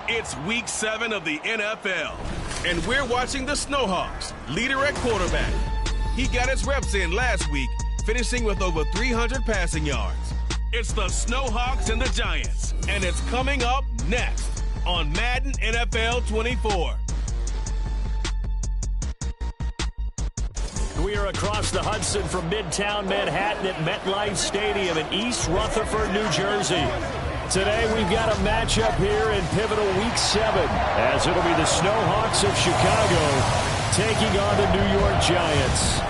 It's week 7 of the NFL, and we're watching the Snowhawks, leader at quarterback. He got his reps in last week, finishing with over 300 passing yards. It's the Snowhawks and the Giants, and it's coming up next on Madden NFL 24. We are across the Hudson from Midtown Manhattan at MetLife Stadium in East Rutherford, New Jersey. Today we've got a matchup here in pivotal week 7, as it'll be the Snowhawks of Chicago taking on the New York Giants.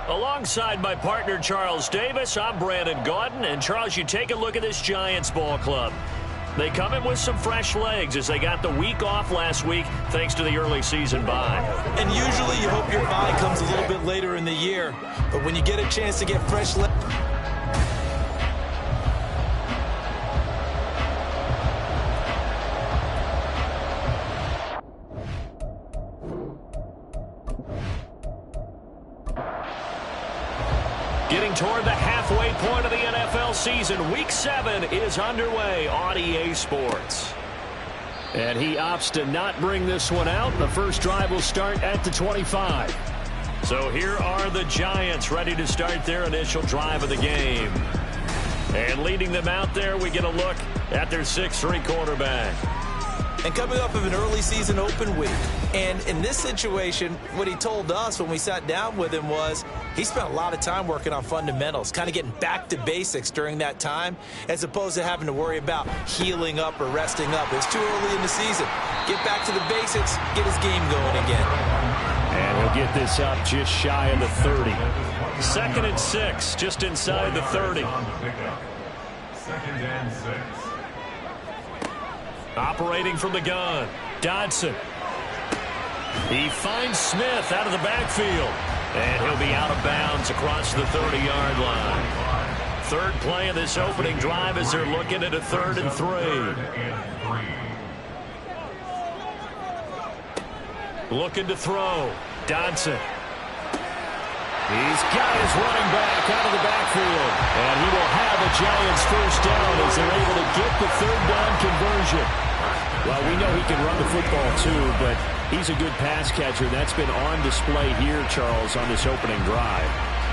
Alongside my partner Charles Davis, I'm Brandon Gaudin. And Charles, you take a look at this Giants ball club. They come in with some fresh legs as they got the week off last week thanks to the early season bye. And usually you hope your bye comes a little bit later in the year. But when you get a chance to get fresh legs, getting toward the halfway point of the NFL season, Week 7 is underway on EA Sports. And he opts to not bring this one out. The first drive will start at the 25. So here are the Giants ready to start their initial drive of the game. And leading them out there, we get a look at their 6'3" quarterback. and coming off of an early season open week. And in this situation, what he told us when we sat down with him was he spent a lot of time working on fundamentals, kind of getting back to basics during that time, as opposed to having to worry about healing up or resting up. It's too early in the season. Get back to the basics, get his game going again. And he'll get this up just shy of the 30. 2nd and 6, just inside the 30. 2nd and 6. Operating from the gun, Dodson. He finds Smith out of the backfield. And he'll be out of bounds across the 30-yard line. Third play of this opening drive as they're looking at a 3rd and 3. Looking to throw, Dodson. He's got his running back out of the backfield. And he will have a Giants first down as they're able to get the 3rd down conversion. Well, we know he can run the football too, but he's a good pass catcher. That's been on display here, Charles, on this opening drive.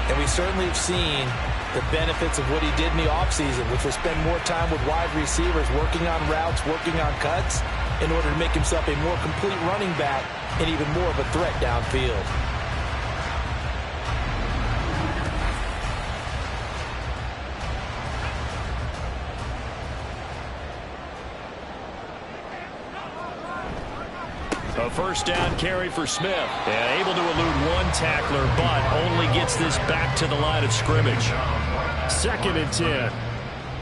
And we certainly have seen the benefits of what he did in the offseason, which was spend more time with wide receivers, working on routes, working on cuts, in order to make himself a more complete running back and even more of a threat downfield. A first down carry for Smith. And able to elude one tackler, but only gets this back to the line of scrimmage. 2nd and 10.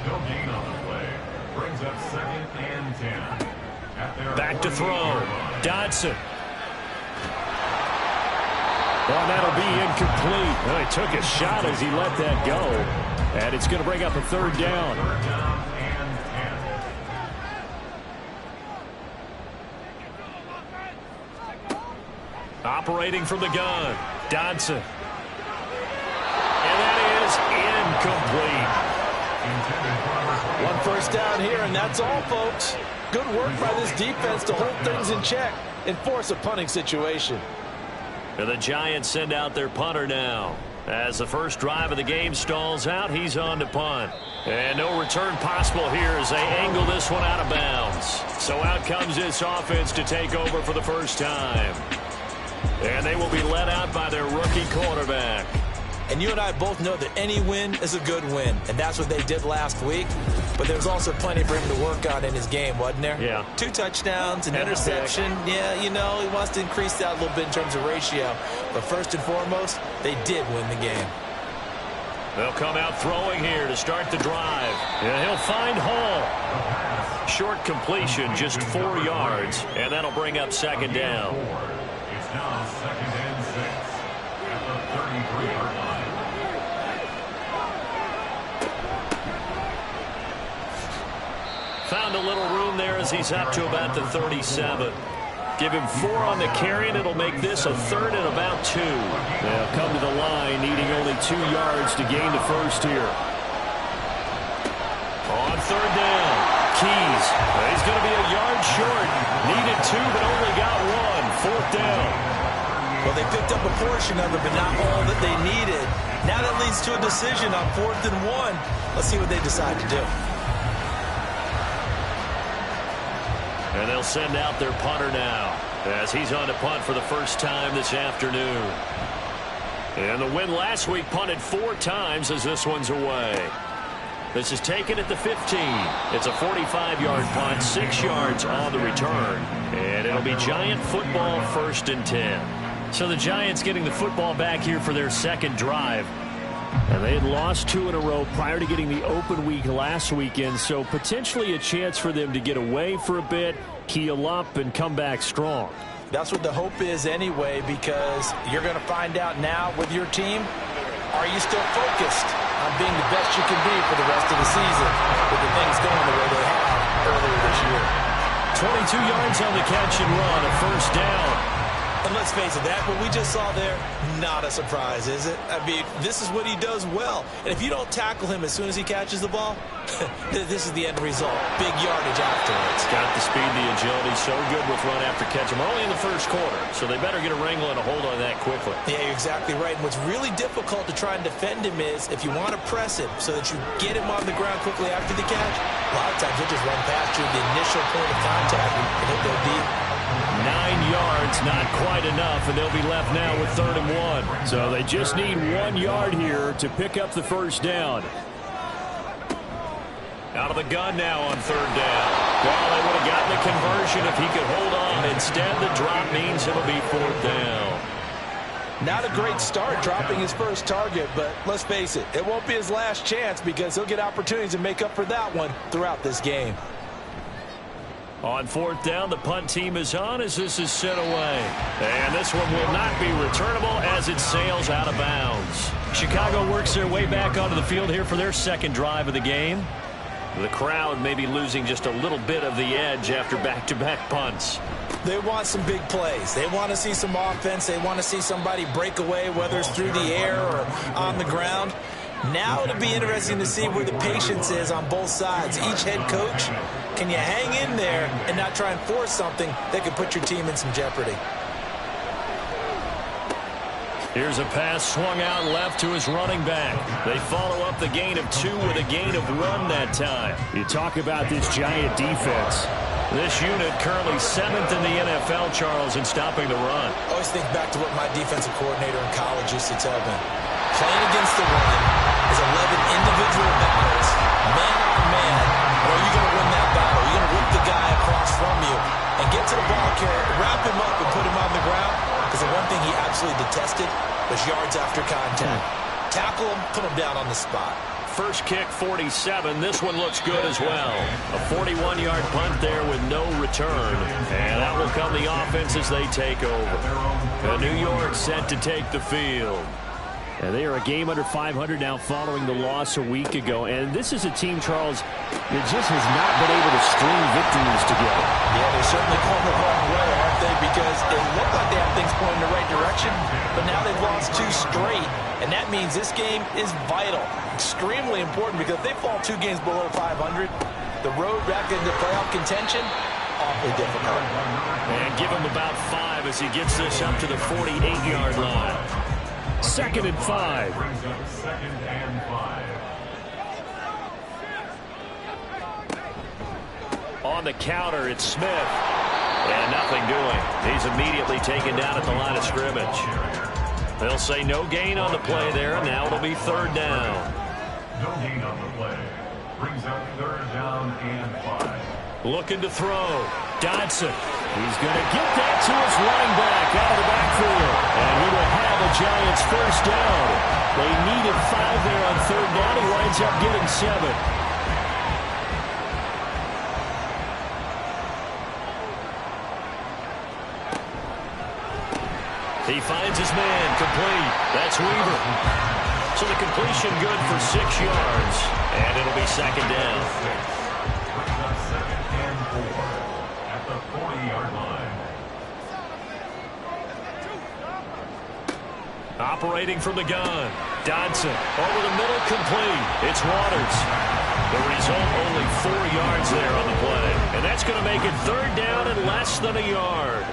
No gain on the play. Brings up 2nd and 10. Back to throw. Dodson. Well, that'll be incomplete. Well, he took a shot as he let that go. And it's going to bring up a 3rd down. Operating from the gun, Dodson. And that is incomplete. One first down here, and that's all, folks. Good work by this defense to hold things in check and force a punting situation. And the Giants send out their punter now. As the first drive of the game stalls out, he's on to punt. And no return possible here as they angle this one out of bounds. So out comes this offense to take over for the first time. And they will be led out by their rookie quarterback. And you and I both know that any win is a good win, and that's what they did last week. But there's also plenty for him to work on in his game, wasn't there? Yeah. 2 touchdowns, an interception. Yeah, you know, he wants to increase that a little bit in terms of ratio. But first and foremost, they did win the game. They'll come out throwing here to start the drive. And he'll find Hall. Short completion, just 4 yards, and that'll bring up 2nd down. It's now 2nd and 6 at the 33-yard line. Found a little room there as he's up to about the 37. Give him 4 on the carry, and it'll make this a 3rd and about 2. They'll come to the line, needing only 2 yards to gain the first here. On 3rd down, Keys. He's going to be a yard short. Needed 2, but only got 1. 4th down. Well, they picked up a portion of it, but not all that they needed. Now that leads to a decision on 4th and 1. Let's see what they decide to do. And they'll send out their punter now as he's on to punt for the first time this afternoon. And the win last week punted 4 times as this one's away. This is taken at the 15. It's a 45-yard punt, 6 yards on the return. And it'll be Giant football 1st and 10. So the Giants getting the football back here for their second drive. And they had lost 2 in a row prior to getting the open week last weekend, so potentially a chance for them to get away for a bit, heal up, and come back strong. That's what the hope is anyway, because you're going to find out now with your team, are you still focused on being the best you can be for the rest of the season with the things going the way they have earlier this year? 22 yards on the catch and run, a 1st down. And let's face it, that what we just saw there, not a surprise, is it? I mean, this is what he does well. And if you don't tackle him as soon as he catches the ball, this is the end result. Big yardage afterwards. Got the speed, the agility, so good with run after catch. We're only in the 1st quarter, so they better get a wrangle and a hold on that quickly. Yeah, you're exactly right. And what's really difficult to try and defend him is if you want to press him so that you get him on the ground quickly after the catch, a lot of times he'll just run past you at the initial point of contact and he'll go deep. 9 yards, not quite enough, and they'll be left now with 3rd and 1. So they just need 1 yard here to pick up the 1st down. Out of the gun now on 3rd down. Well, they would have gotten the conversion if he could hold on. Instead, the drop means it'll be 4th down. Not a great start dropping his first target, but let's face it, it won't be his last chance because he'll get opportunities to make up for that one throughout this game. On 4th down, the punt team is on as this is sent away. And this one will not be returnable as it sails out of bounds. Chicago works their way back onto the field here for their 2nd drive of the game. The crowd may be losing just a little bit of the edge after back-to-back punts. They want some big plays. They want to see some offense. They want to see somebody break away, whether it's through the air or on the ground. Now it'll be interesting to see where the patience is on both sides. Each head coach, can you hang in there and not try and force something that could put your team in some jeopardy? Here's a pass swung out left to his running back. They follow up the gain of 2 with a gain of 1 that time. You talk about this Giant defense. This unit currently 7th in the NFL, Charles, in stopping the run. I always think back to what my defensive coordinator in college used to tell me. Playing against the run is 11 individual battles, man on man. Or are you going to win that battle? You're going to whip the guy across from you and get to the ball carrier, wrap him up, and put him on the ground. Because the one thing he absolutely detested was yards after contact. Tackle him, put him down on the spot. First kick, 47. This one looks good as well. A 41-yard punt there with no return. And that will come the offense as they take over. New York set to take the field. And they are a game under 500 now following the loss a week ago. And this is a team, Charles, that just has not been able to string victories together. Yeah, they're certainly going the wrong way, aren't they? Because it looked like they have things pointing in the right direction, but now they've lost 2 straight. And that means this game is vital, extremely important, because if they fall 2 games below 500, the road back into playoff contention, awfully difficult. And give him about 5 as he gets this up to the 48-yard line. 2nd and 5. Brings up 2nd and 5. On the counter, it's Smith. And nothing doing. He's immediately taken down at the line of scrimmage. They'll say no gain on the play there, and now it'll be 3rd down. No gain on the play. Brings up 3rd down and 5. Looking to throw. Dodson. He's going to get that to his running back out of the backfield. And he will have a Giants 1st down. They needed 5 there on 3rd down. He winds up getting 7. He finds his man, complete. That's Weaver. So the completion good for 6 yards. And it'll be 2nd down. Brings up 2nd and 4 at the 40-yard line. Operating from the gun. Dodson over the middle, complete. It's Waters. The result, only 4 yards there on the play. And that's going to make it 3rd down and less than a yard.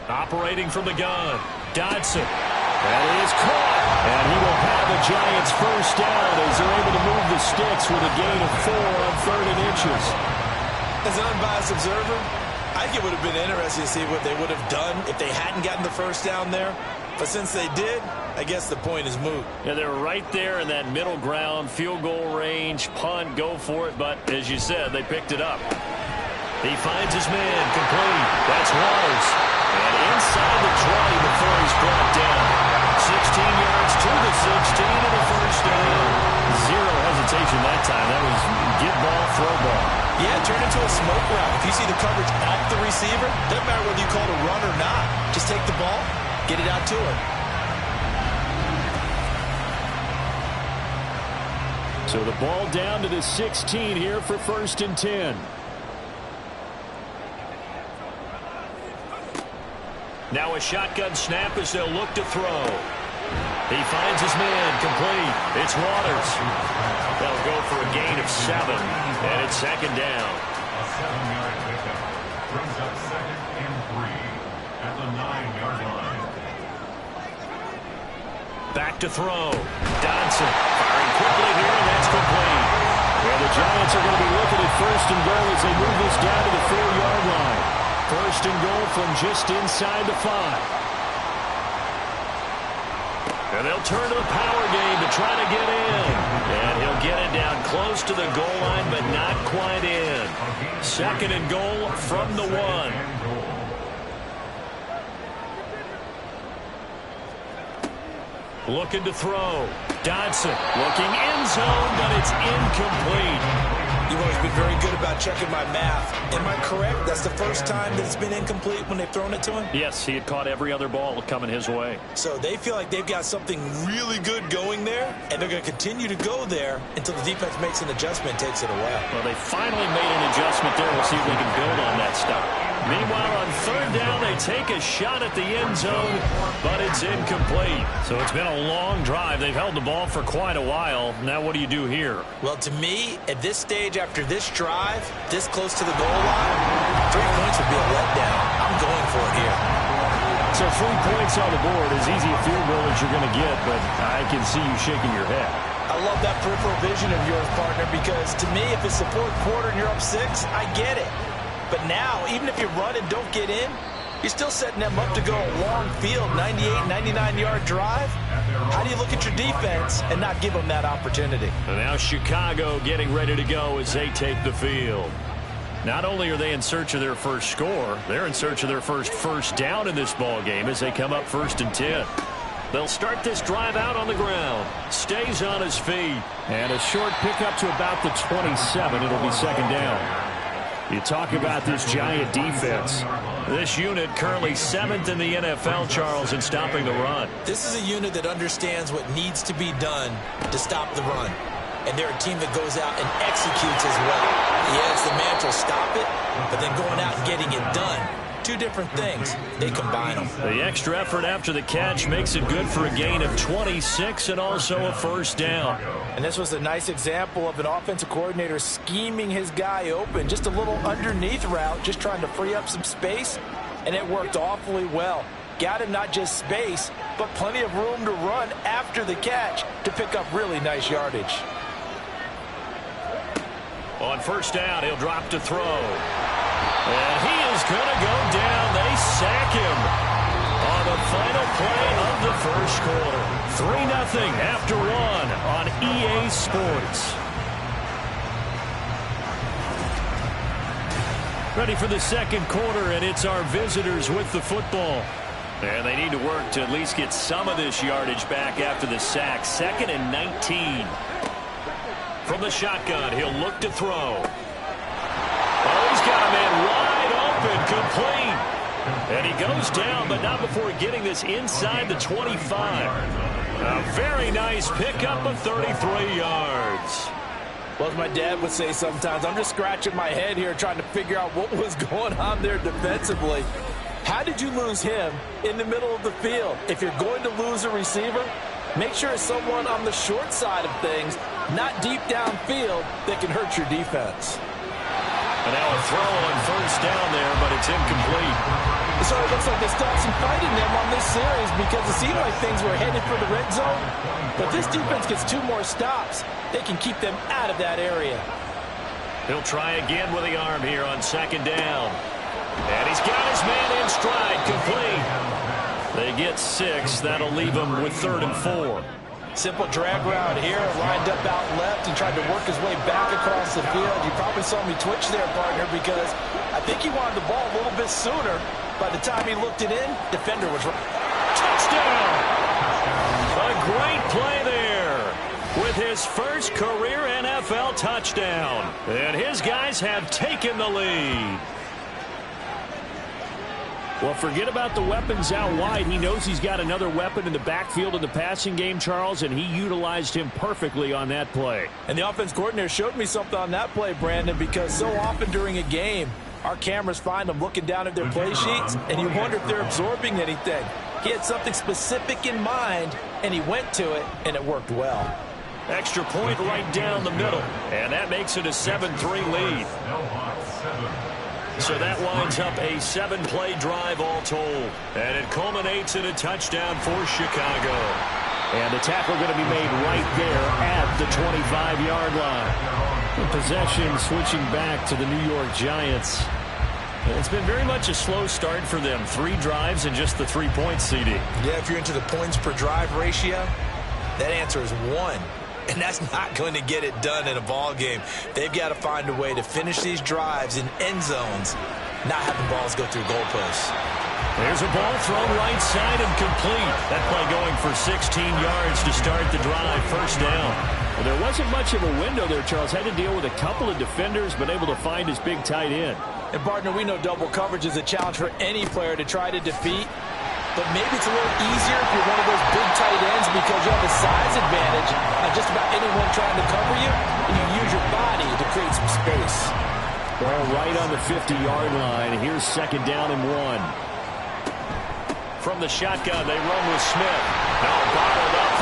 Operating from the gun. Dodson. That is caught. And he will have the Giants first down as they're able to move the sticks with a gain of 4 on 3rd and inches. As an unbiased observer, I think it would have been interesting to see what they would have done if they hadn't gotten the first down there. But since they did, I guess the point is moot. Yeah, they're right there in that middle ground, field goal range, punt, go for it. But as you said, they picked it up. He finds his man, complete. That's Waters. And inside the 20 before he's brought down. 16 yards to the 16 and a first down. Zero hesitation that time. That was get ball, throw ball. Yeah, turn into a smoke route. If you see the coverage off the receiver, doesn't matter whether you call it a run or not. Just take the ball, get it out to him. So the ball down to the 16 here for 1st and 10. Now a shotgun snap as they'll look to throw. He finds his man, complete. It's Waters. They'll go for a gain of 7, and it's 2nd down. A 7-yard pickup brings up 2nd and 3 at the 9-yard line. Back to throw. Dodson firing quickly here, and that's complete. And the Giants are going to be looking at 1st and goal as they move this down to the 4-yard line. 1st and goal from just inside the 5. And they'll turn to the power game to try to get in. And he'll get it down close to the goal line, but not quite in. 2nd and goal from the 1. Looking to throw. Dodson looking end zone, but it's incomplete. You've always been very good about checking my math. Am I correct? That's the first time that it's been incomplete when they've thrown it to him? Yes, he had caught every other ball coming his way. So they feel like they've got something really good going there, and they're going to continue to go there until the defense makes an adjustment and takes it away. Well, they finally made an adjustment there. We'll see if they can build on that stuff. Meanwhile, on 3rd down, they take a shot at the end zone, but it's incomplete. So it's been a long drive. They've held the ball for quite a while. Now what do you do here? Well, to me, at this stage after this drive, this close to the goal line, 3 points would be a letdown. I'm going for it here. So 3 points on the board, as easy a field goal as you're going to get, but I can see you shaking your head. I love that peripheral vision of yours, partner, because to me, if it's the 4th quarter and you're up 6, I get it. But now, even if you run and don't get in, you're still setting them up to go a long field, 98, 99-yard drive. How do you look at your defense and not give them that opportunity? And now Chicago getting ready to go as they take the field. Not only are they in search of their first score, they're in search of their first down in this ball game as they come up 1st and 10. They'll start this drive out on the ground. Stays on his feet. And a short pickup to about the 27. It'll be 2nd down. You talk about this Giant defense. This unit currently 7th in the NFL, Charles, in stopping the run. This is a unit that understands what needs to be done to stop the run. And they're a team that goes out and executes as well. Yeah, it's the mantra, stop it, but then going out and getting it done. 2 different things. They combine them. The extra effort after the catch makes it good for a gain of 26 and also a 1st down. And this was a nice example of an offensive coordinator scheming his guy open. Just a little underneath route, just trying to free up some space, and it worked awfully well. Got him not just space, but plenty of room to run after the catch to pick up really nice yardage. On 1st down, he'll drop to throw. And he is going to go down. They sack him on the final play of the 1st quarter. 3-0 after 1 on EA Sports. Ready for the 2nd quarter, and it's our visitors with the football. And they need to work to at least get some of this yardage back after the sack. 2nd and 19. From the shotgun, he'll look to throw. Oh, he's got a man wide open, complete. And he goes down, but not before getting this inside the 25. A very nice pickup of 33 yards. Well, as my dad would say sometimes, I'm just scratching my head here trying to figure out what was going on there defensively. How did you lose him in the middle of the field? If you're going to lose a receiver, make sure it's someone on the short side of things, not deep downfield, that can hurt your defense. And now a throw on first down there, but it's incomplete. So it looks like they still have some fight in them on this series because it seemed like things were headed for the red zone. But this defense gets 2 more stops. They can keep them out of that area. He'll try again with the arm here on second down. And he's got his man in stride, complete. They get 6. That'll leave him with 3rd and 4. Simple drag route here, lined up out left and tried to work his way back across the field. You probably saw me twitch there, partner, because I think he wanted the ball a little bit sooner. By the time he looked it in, defender was right. Touchdown! A great play there with his first career NFL touchdown. And his guys have taken the lead. Well, forget about the weapons out wide. He knows he's got another weapon in the backfield in the passing game, Charles, and he utilized him perfectly on that play. And the offense coordinator showed me something on that play, Brandon, because so often during a game, our cameras find them looking down at their play sheets, and you wonder if they're absorbing anything. He had something specific in mind, and he went to it, and it worked well. Extra point right down the middle, and that makes it a 7-3 lead. So that winds up a 7-play drive all told. And it culminates in a touchdown for Chicago. And the tackle going to be made right there at the 25-yard line. The possession switching back to the New York Giants. It's been very much a slow start for them. 3 drives and just the 3 points, CD. Yeah, if you're into the points per drive ratio, that answer is 1. And that's not going to get it done in a ball game. They've got to find a way to finish these drives in end zones, not having balls go through goalposts. There's a ball thrown right side and complete. That play going for 16 yards to start the drive. First down. Well, there wasn't much of a window there, Charles. Had to deal with a couple of defenders, but able to find his big tight end. And, partner, we know double coverage is a challenge for any player to try to defeat. But maybe it's a little easier if you're one of those big tight ends because you have a size advantage on just about anyone trying to cover you, and you use your body to create some space. Ball right on the 50-yard line. Here's second down and 1. From the shotgun, they run with Smith. Now bottled up.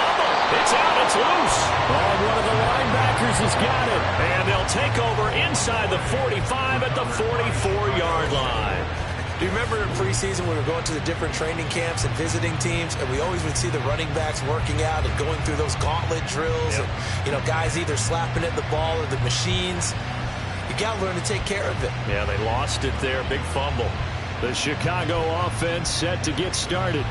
It's out. It's loose. Oh, one of the linebackers has got it. And they'll take over inside the 45 at the 44-yard line. Do you remember in preseason when we were going to the different training camps and visiting teams, and we always would see the running backs working out and going through those gauntlet drills, Yep. And, you know, guys either slapping at the ball or the machines. You got to learn to take care of it. Yeah, they lost it there. Big fumble. The Chicago offense set to get started.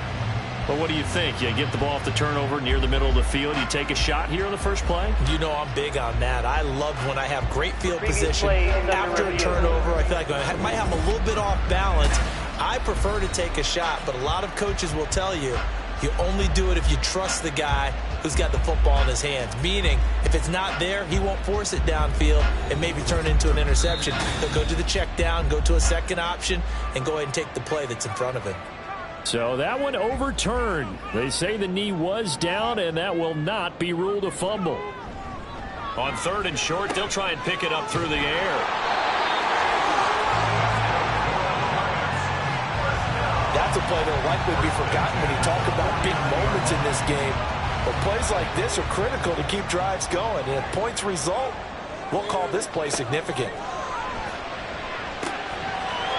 But what do you think? You get the ball off the turnover near the middle of the field. You take a shot here on the first play? You know I'm big on that. I love when I have great field position after a turnover. I feel like I might have a little bit off balance. I prefer to take a shot, but a lot of coaches will tell you, you only do it if you trust the guy who's got the football in his hands. Meaning, if it's not there, he won't force it downfield and maybe turn into an interception. He'll go to the check down, go to a second option, and go ahead and take the play that's in front of him. So that one overturned. They say the knee was down, and that will not be ruled a fumble. On 3rd and short, they'll try and pick it up through the air. That's a play that will likely be forgotten when you talk about big moments in this game. But plays like this are critical to keep drives going. And if points result, we'll call this play significant.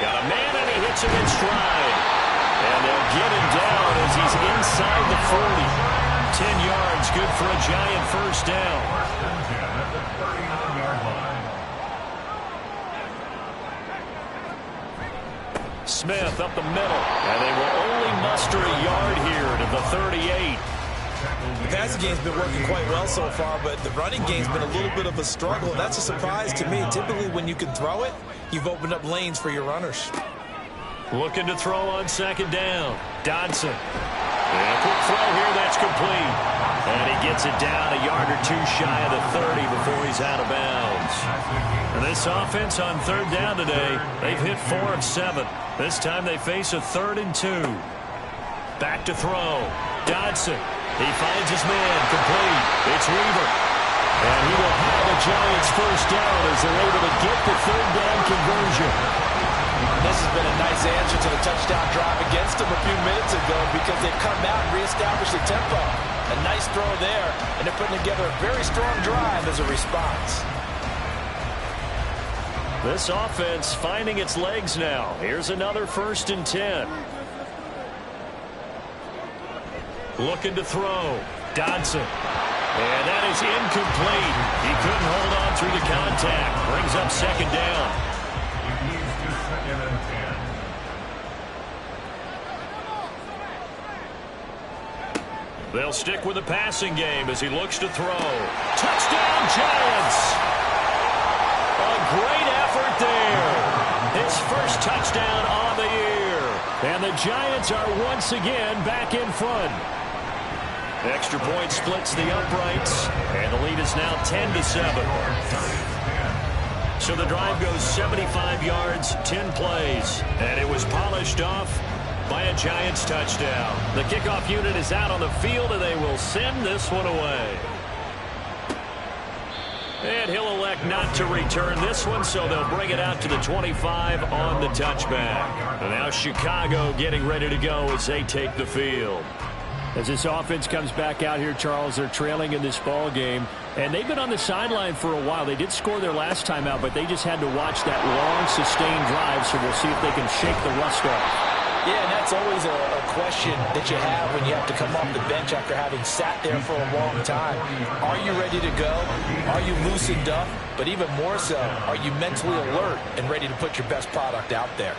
Got a man, and he hits him in stride. And they'll get him down as he's inside the 40. 10 yards, good for a Giant first down. Smith up the middle, and they will only muster a yard here to the 38. The passing game's been working quite well so far, but the running game's been a little bit of a struggle. That's a surprise to me. Typically, when you can throw it, you've opened up lanes for your runners. Looking to throw on second down. Dodson. And a quick throw here, that's complete. And he gets it down a yard or 2 shy of the 30 before he's out of bounds. And this offense on 3rd down today, they've hit 4 of 7. This time they face a 3rd and 2. Back to throw. Dodson. He finds his man. Complete. It's Weaver. And he will have the Giants first down as they're able to get the third down conversion. This has been a nice answer to the touchdown drive against them a few minutes ago because they've come out and reestablished the tempo. A nice throw there, and they're putting together a very strong drive as a response. This offense finding its legs now. Here's another 1st and 10. Looking to throw. Dodson. And that is incomplete. He couldn't hold on through the contact. Brings up 2nd down. It moves to 2nd and 10. They'll stick with the passing game as he looks to throw. Touchdown, Giants! A great effort there. His first touchdown on the year. And the Giants are once again back in front. Extra point splits the uprights, and the lead is now 10-7. So the drive goes 75 yards, 10 plays, and it was polished off by a Giants touchdown. The kickoff unit is out on the field, and they will send this one away. And he'll elect not to return this one, so they'll bring it out to the 25 on the touchback. And now Chicago getting ready to go as they take the field. As this offense comes back out here, Charles, they're trailing in this ball game, and they've been on the sideline for a while. They did score their last time out, but they just had to watch that long, sustained drive, so we'll see if they can shake the rust off. Yeah, and that's always a question that you have when you have to come off the bench after having sat there for a long time. Are you ready to go? Are you loosened up? But even more so, are you mentally alert and ready to put your best product out there?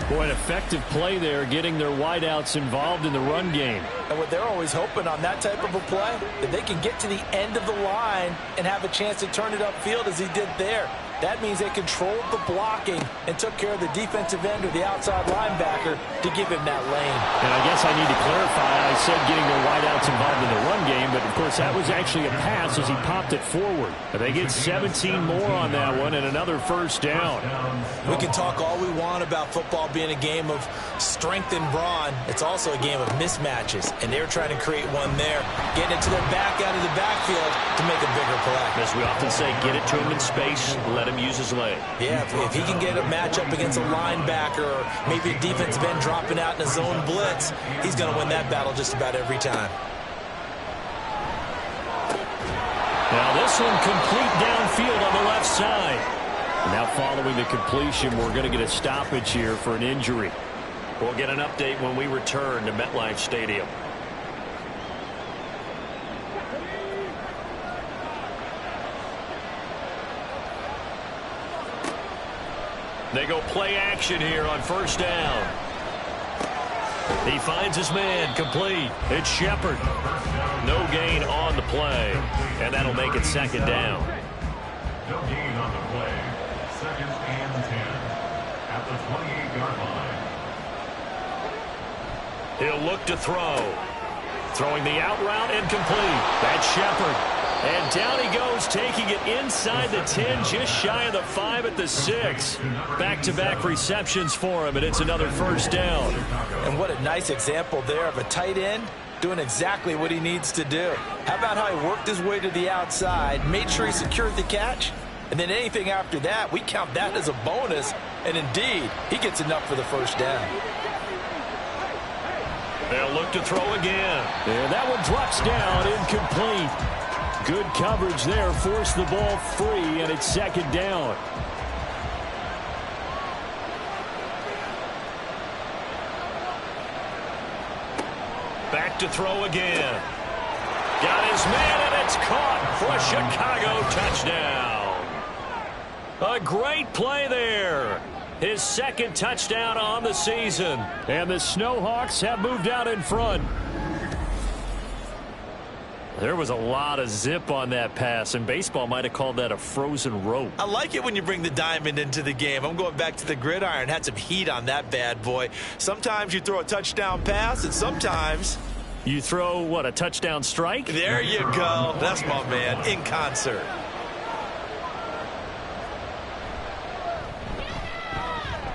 Boy, an effective play there, getting their wideouts involved in the run game. And what they're always hoping on that type of a play, that they can get to the end of the line and have a chance to turn it upfield as he did there. That means they controlled the blocking and took care of the defensive end or the outside linebacker to give him that lane. And I guess I need to clarify, I said getting their wideouts involved in the run game, but of course that was actually a pass as he popped it forward. And they get 17 more on that one and another first down. We can talk all we want about football being a game of strength and brawn. It's also a game of mismatches, and they're trying to create one there, getting it to their back out of the backfield to make a bigger play. As we often say, get it to him in space, let him use his leg. Yeah, if he can get a matchup against a linebacker or maybe a defensive end dropping out in a zone blitz, he's going to win that battle just about every time. Now this one complete downfield on the left side. Now following the completion, we're going to get a stoppage here for an injury. We'll get an update when we return to MetLife Stadium. They go play action here on first down. He finds his man, complete. It's Shepard. No gain on the play, and that'll make it second down. No gain on the play. 2nd and 10 at the 28-yard line. He'll look to throw. Throwing the out route incomplete. That's Shepard. And down he goes, taking it inside the 10, just shy of the 5 at the 6. Back-to-back receptions for him, and it's another first down. And what a nice example there of a tight end doing exactly what he needs to do. How about how he worked his way to the outside, made sure he secured the catch, and then anything after that, we count that as a bonus, and indeed, he gets enough for the first down. They'll look to throw again. And that one drops down, incomplete. Good coverage there, forced the ball free, and it's second down. Back to throw again. Got his man, and it's caught for a Chicago touchdown. A great play there. His second touchdown on the season. And the Snowhawks have moved out in front. There was a lot of zip on that pass, and baseball might have called that a frozen rope. I like it when you bring the diamond into the game. I'm going back to the gridiron. Had some heat on that bad boy. Sometimes you throw a touchdown pass, and sometimes you throw, what, a touchdown strike? There you go. That's my man, in concert.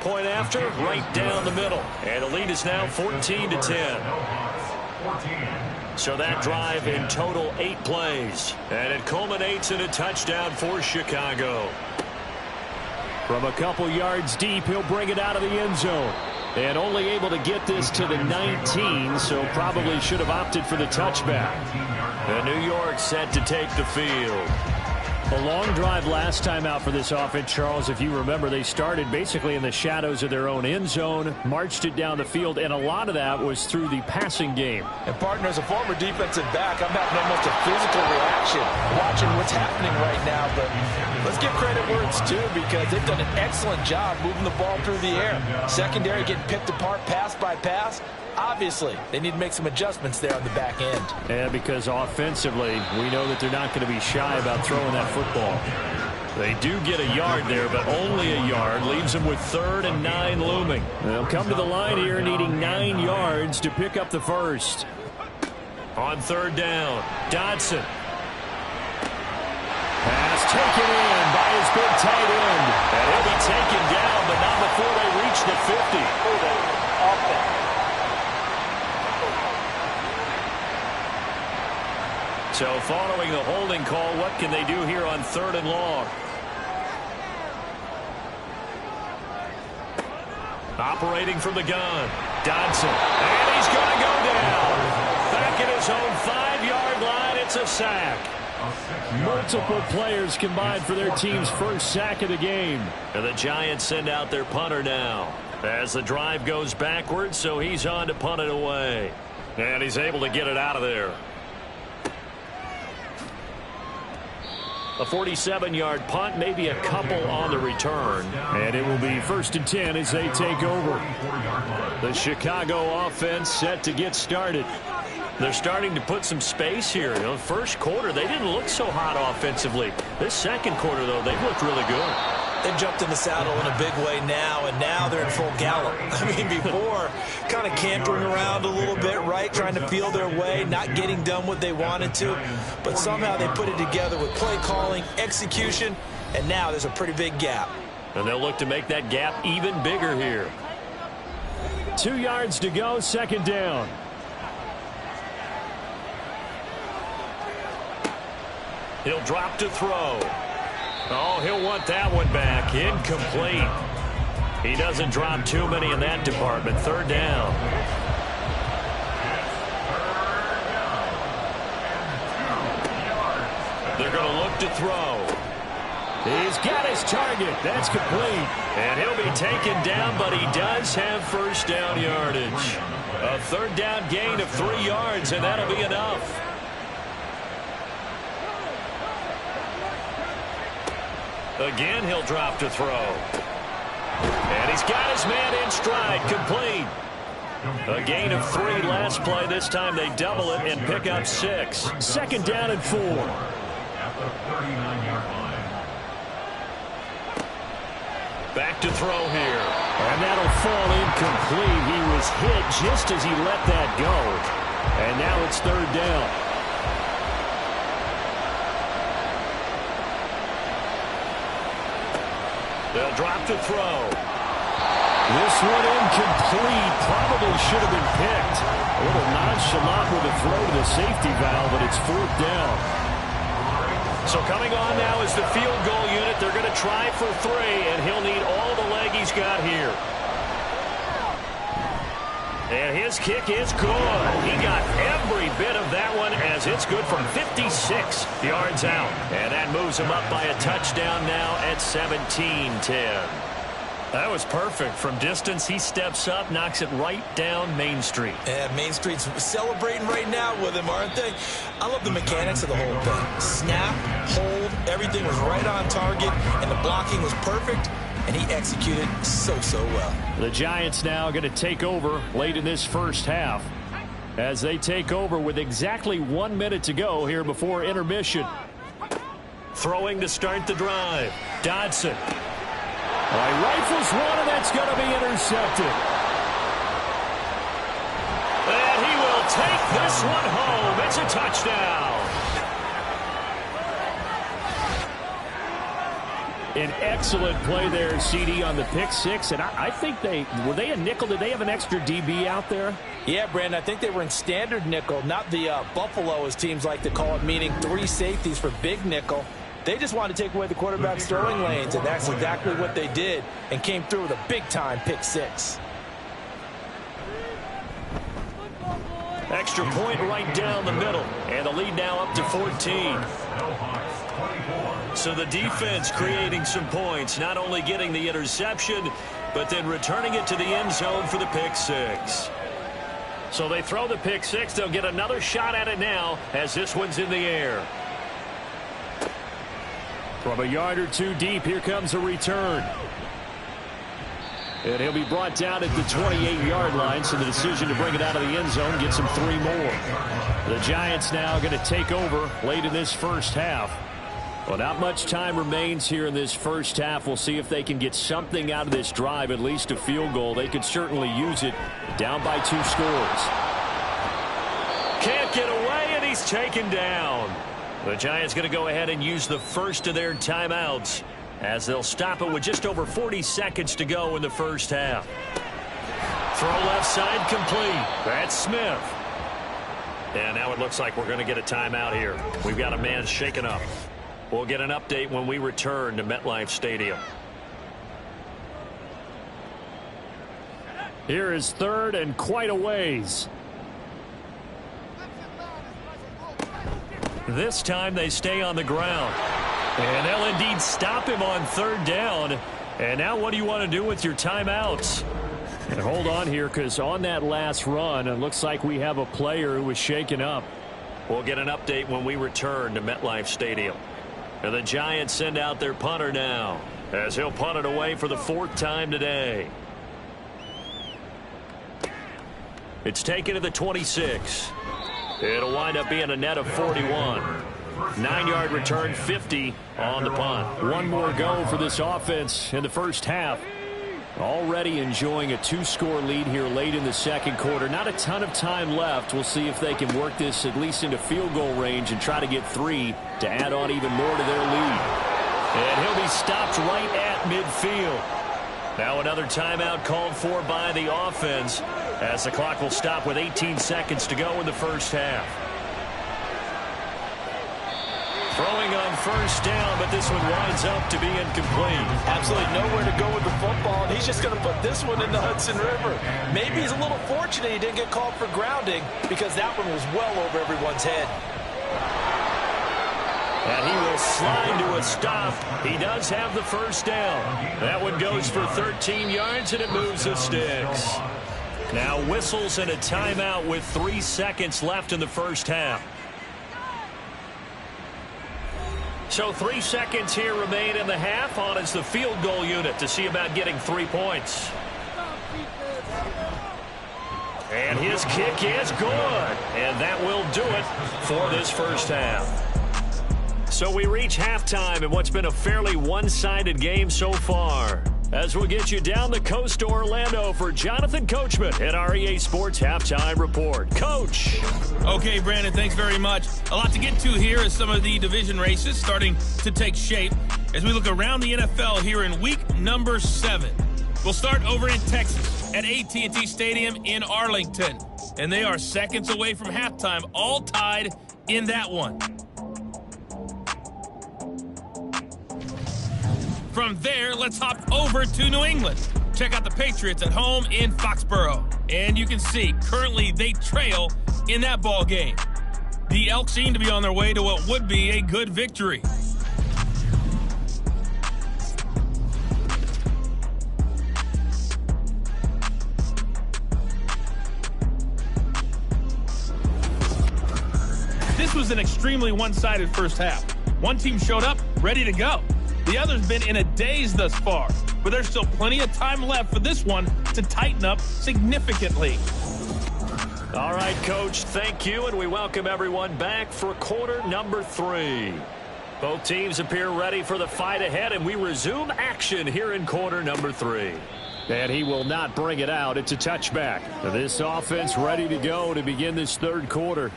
Point after, right down the middle. And the lead is now 14-10. 14. So that drive in total 8 plays. And it culminates in a touchdown for Chicago. From a couple yards deep, he'll bring it out of the end zone. And only able to get this to the 19, so probably should have opted for the touchback. And New York set to take the field. A long drive last time out for this offense, Charles. If you remember, they started basically in the shadows of their own end zone, marched it down the field, and a lot of that was through the passing game. And, partner, as a former defensive back, I'm having almost a physical reaction watching what's happening right now. But let's give credit where it's due, because they've done an excellent job moving the ball through the air. Secondary getting picked apart pass by pass. Obviously, they need to make some adjustments there on the back end. Yeah, because offensively, we know that they're not going to be shy about throwing that football. They do get a yard there, but only a yard. Leaves them with 3rd and 9 looming. They'll come to the line here needing 9 yards to pick up the first. On 3rd down, Dodson. Pass taken in by his big tight end. And he'll be taken down, but not before they reach the 50. So following the holding call, what can they do here on 3rd and long? Operating from the gun, Dodson. And he's going to go down. Back at his own 5-yard line, it's a sack. Multiple players combined for their team's first sack of the game. And the Giants send out their punter now as the drive goes backwards, so he's on to punt it away. And he's able to get it out of there. A 47-yard punt, maybe a couple on the return. And it will be 1st and 10 as they take over. The Chicago offense set to get started. They're starting to put some space here. You know, first quarter, they didn't look so hot offensively. This second quarter, though, they've looked really good. They've jumped in the saddle in a big way now, and now they're in full gallop. I mean, before, kind of cantering around a little bit, right, trying to feel their way, not getting done what they wanted to. But somehow they put it together with play calling, execution, and now there's a pretty big gap. And they'll look to make that gap even bigger here. 2 yards to go, 2nd down. He'll drop to throw. Oh, he'll want that one back. Incomplete. He doesn't drop too many in that department. 3rd down. They're going to look to throw. He's got his target. That's complete. And he'll be taken down, but he does have 1st down yardage. A 3rd down gain of 3 yards, and that'll be enough. Again, he'll drop to throw. And he's got his man in stride, complete. A gain of 3 last play. This time they double it and pick up 6. 2nd down and 4. At the 39-yard line. Back to throw here. And that'll fall incomplete. He was hit just as he let that go. And now it's 3rd down. They'll drop to throw. This one incomplete. Probably should have been picked. A little nonchalant with a throw to the safety valve, but it's 4th down. So coming on now is the field goal unit. They're going to try for 3, and he'll need all the leg he's got here. And his kick is good. He got every bit of that one as it's good from 56 yards out. And that moves him up by a touchdown now at 17-10. That was perfect. From distance, he steps up, knocks it right down Main Street. And Main Street's celebrating right now with him, aren't they? I love the mechanics of the whole thing. Snap, hold, everything was right on target, and the blocking was perfect. And he executed so well. The Giants now going to take over late in this first half as they take over with exactly 1 minute to go here before intermission. Throwing to start the drive. Dodson. He rifles one, and that's going to be intercepted. And he will take this one home. It's a touchdown. An excellent play there, CD, on the pick six. And I think were they a nickel? Did they have an extra DB out there? Yeah, Brandon, I think they were in standard nickel, not the Buffalo, as teams like to call it, meaning 3 safeties for big nickel. They just wanted to take away the quarterback's throwing lanes, and that's exactly what they did, and came through with a big-time pick six. Extra point right down the middle, and the lead now up to 14. So the defense creating some points, not only getting the interception, but then returning it to the end zone for the pick six. So they throw the pick six. They'll get another shot at it now as this one's in the air. From a yard or two deep, here comes a return. And he'll be brought down at the 28-yard line, so the decision to bring it out of the end zone gets him 3 more. The Giants now going to take over late in this first half. Well, not much time remains here in this first half. We'll see if they can get something out of this drive, at least a field goal. They could certainly use it, down by 2 scores. Can't get away, and he's taken down. The Giants going to go ahead and use the first of their timeouts, as they'll stop it with just over 40 seconds to go in the first half. Throw left side complete. That's Smith. And now it looks like we're going to get a timeout here. We've got a man shaken up. We'll get an update when we return to MetLife Stadium. Here is third and quite a ways. This time they stay on the ground. And they'll indeed stop him on third down. And now what do you want to do with your timeouts? And hold on here, because on that last run, it looks like we have a player who was shaken up. We'll get an update when we return to MetLife Stadium. And the Giants send out their punter now, as he'll punt it away for the 4th time today. It's taken to the 26. It'll wind up being a net of 41. 9-yard return, 50 on the punt. One more go for this offense in the first half. Already enjoying a 2-score lead here late in the second quarter. Not a ton of time left. We'll see if they can work this at least into field goal range and try to get 3 to add on even more to their lead. And he'll be stopped right at midfield. Now another timeout called for by the offense, as the clock will stop with 18 seconds to go in the first half. Throwing on first down, but this one winds up to be incomplete. Absolutely nowhere to go with the football, and he's just going to put this one in the Hudson River. Maybe he's a little fortunate he didn't get called for grounding, because that one was well over everyone's head. And he will slide to a stop. He does have the first down. That one goes for 13 yards, and it moves the sticks. Now whistles and a timeout with 3 seconds left in the first half. So 3 seconds here remain in the half. On is the field goal unit to see about getting 3 points. And his kick is good. And that will do it for this first half. So we reach halftime in what's been a fairly one-sided game so far. As we'll get you down the coast to Orlando for Jonathan Coachman at our EA Sports Halftime Report. Coach. Okay, Brandon, thanks very much. A lot to get to here as some of the division races starting to take shape as we look around the NFL here in week number 7. We'll start over in Texas at AT&T Stadium in Arlington. And they are seconds away from halftime, all tied in that one. From there, let's hop over to New England. Check out the Patriots at home in Foxborough. And you can see, currently they trail in that ball game. The Elks seem to be on their way to what would be a good victory. This was an extremely one-sided first half. One team showed up, ready to go. The other's been in a daze thus far, but there's still plenty of time left for this one to tighten up significantly. All right, Coach, thank you, and we welcome everyone back for quarter number 3. Both teams appear ready for the fight ahead, and we resume action here in quarter number 3. And he will not bring it out. It's a touchback. This offense ready to go to begin this third quarter.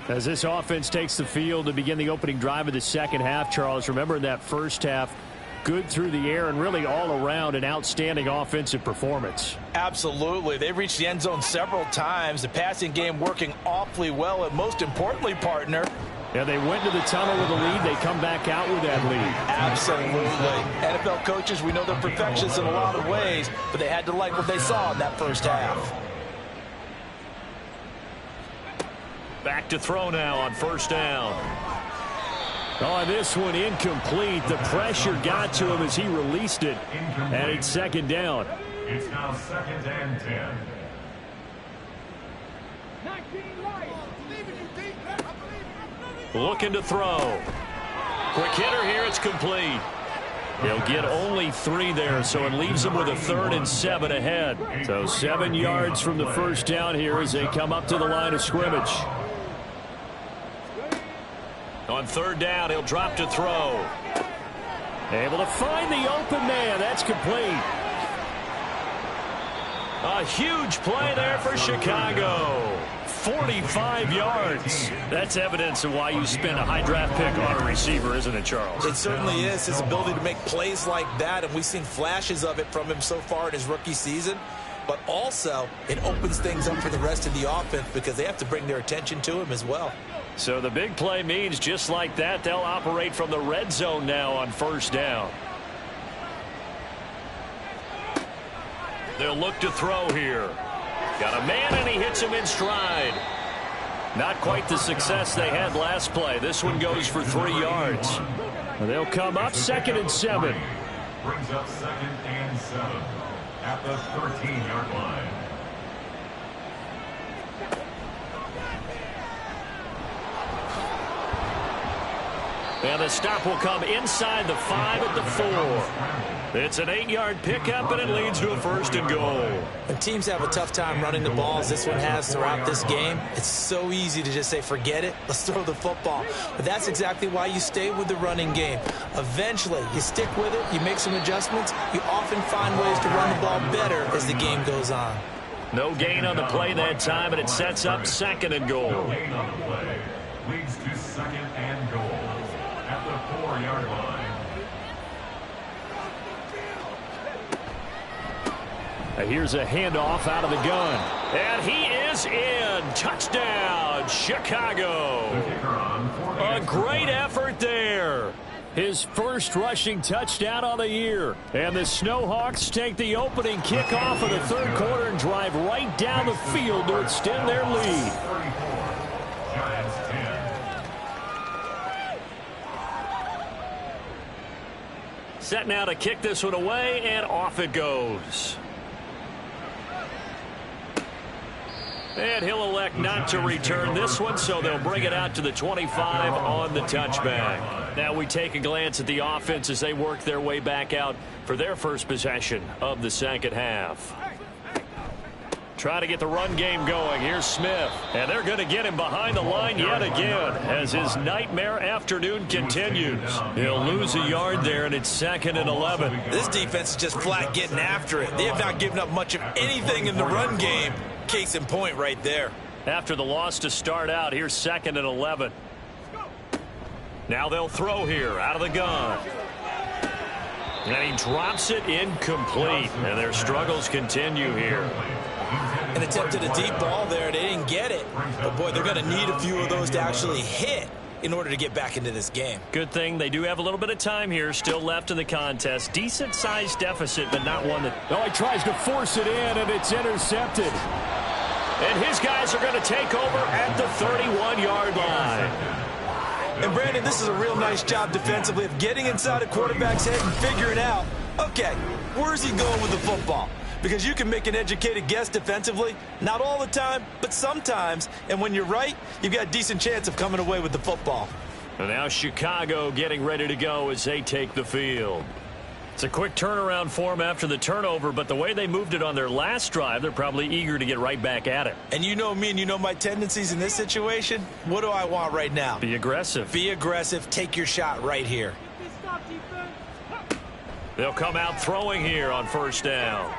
As this offense takes the field to begin the opening drive of the second half, Charles, remember in that first half, good through the air and really all around an outstanding offensive performance. Absolutely. They've reached the end zone several times. The passing game working awfully well, and most importantly, partner, yeah, they went to the tunnel with a lead. They come back out with that lead. Absolutely. NFL coaches, we know they're perfectionists in a lot of ways, but they had to like what they saw in that first half. Back to throw now on first down. Oh, this one incomplete. The pressure got to him as he released it. And it's second down. It's now 2nd and 10. Looking to throw. Quick hitter here. It's complete. They'll get only 3 there, so it leaves them with a 3rd and 7 ahead. So 7 yards from the first down here as they come up to the line of scrimmage. On 3rd down, he'll drop to throw. Able to find the open man. That's complete. A huge play there for Chicago. 45 yards. That's evidence of why you spend a high draft pick on a receiver, isn't it, Charles? It certainly is. His ability to make plays like that, and we've seen flashes of it from him so far in his rookie season. But also, it opens things up for the rest of the offense because they have to bring their attention to him as well. So the big play means just like that, they'll operate from the red zone now on first down. They'll look to throw here. Got a man, and he hits him in stride. Not quite the success they had last play. This one goes for 3 yards. They'll come up 2nd and 7. Brings up 2nd and 7 at the 13-yard line. And the stop will come inside the 5 at the 4. It's an 8-yard pickup, and it leads to a 1st and goal. When teams have a tough time running the ball, as this one has throughout this game, it's so easy to just say, forget it, let's throw the football. But that's exactly why you stay with the running game. Eventually, you stick with it, you make some adjustments, you often find ways to run the ball better as the game goes on. No gain on the play that time, and it sets up 2nd and goal. No gain on the play. Leads to 2nd and goal at the 4-yard line. Here's a handoff out of the gun. And he is in. Touchdown, Chicago. A great effort there. His first rushing touchdown on the year. And the Snowhawks take the opening kickoff of the 3rd quarter and drive right down the field to extend their lead. Giants 10. Set now to kick this one away, and off it goes. And he'll elect not to return this one, so they'll bring it out to the 25 on the touchback. Now we take a glance at the offense as they work their way back out for their first possession of the second half. Try to get the run game going. Here's Smith. And they're going to get him behind the line yet again as his nightmare afternoon continues. He'll lose a yard there, and it's 2nd and 11. This defense is just flat getting after it. They have not given up much of anything in the run game. Case in point right there. After the loss to start out, here's 2nd and 11. Now they'll throw here out of the gun. And he drops it incomplete. And their struggles continue here. An attempt at a deep ball there. They didn't get it. But, boy, they're going to need a few of those to actually hit in order to get back into this game. Good thing they do have a little bit of time here still left in the contest. Decent-sized deficit, but not one that... Oh, he tries to force it in, and it's intercepted. And his guys are going to take over at the 31-yard line. And, Brandon, this is a real nice job defensively of getting inside a quarterback's head and figuring out, okay, where's he going with the football? Because you can make an educated guess defensively, not all the time, but sometimes. And when you're right, you've got a decent chance of coming away with the football. And now Chicago getting ready to go as they take the field. It's a quick turnaround for them after the turnover, but the way they moved it on their last drive, they're probably eager to get right back at it. And you know me and you know my tendencies in this situation. What do I want right now? Be aggressive. Be aggressive. Take your shot right here. They'll come out throwing here on first down.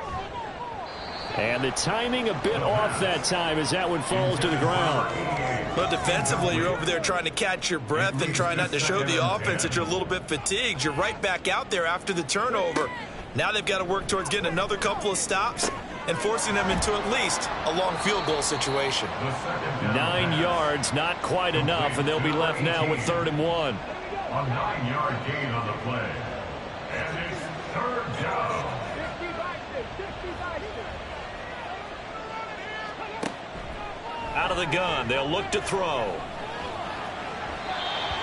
And the timing a bit off that time as that one falls to the ground. But defensively, you're over there trying to catch your breath and try not to show the offense that you're a little bit fatigued. You're right back out there after the turnover. Now they've got to work towards getting another couple of stops and forcing them into at least a long field goal situation. 9 yards, not quite enough, and they'll be left now with 3rd and 1. A 9-yard gain on the play. And it's 3rd down. Out of the gun, they'll look to throw.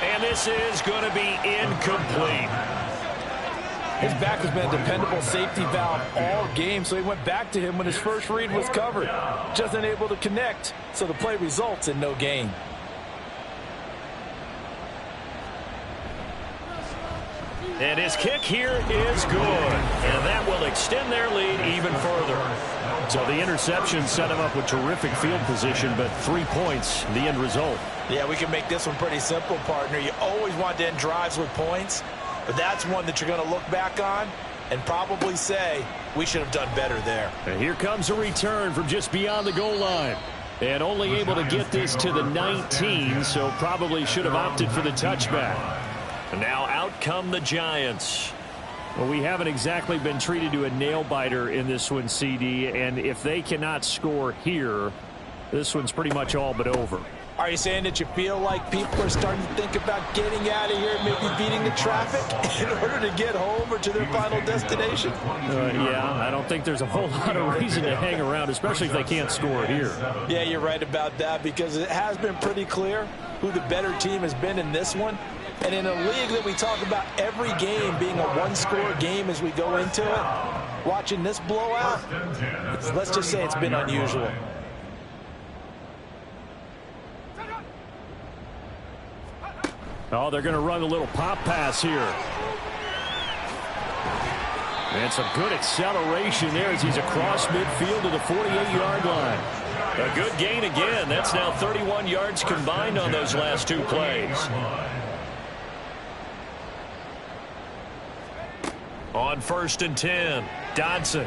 And this is going to be incomplete. His back has been a dependable safety valve all game, so he went back to him when his first read was covered. Just unable to connect, so the play results in no gain. And his kick here is good. And that will extend their lead even further. So the interception set him up with terrific field position, but 3 points, the end result. Yeah, we can make this one pretty simple, partner. You always want to end drives with points, but that's one that you're going to look back on and probably say, we should have done better there. And here comes a return from just beyond the goal line. And only able to get this to the 19, so probably should have opted for the touchback. And now out come the Giants. Well, we haven't exactly been treated to a nail-biter in this one, CD, and if they cannot score here, this one's pretty much all but over. Are you saying that you feel like people are starting to think about getting out of here, maybe beating the traffic in order to get home or to their final destination? Yeah, I don't think there's a whole lot of reason to hang around, especially if they can't score here. Yeah, you're right about that, because it has been pretty clear who the better team has been in this one. And in a league that we talk about every game being a one-score game as we go into it, watching this blowout, let's just say it's been unusual. Oh, they're going to run a little pop pass here. And some good acceleration there as he's across midfield to the 48-yard line. A good gain again. That's now 31 yards combined on those last 2 plays. On 1st and 10, Dodson.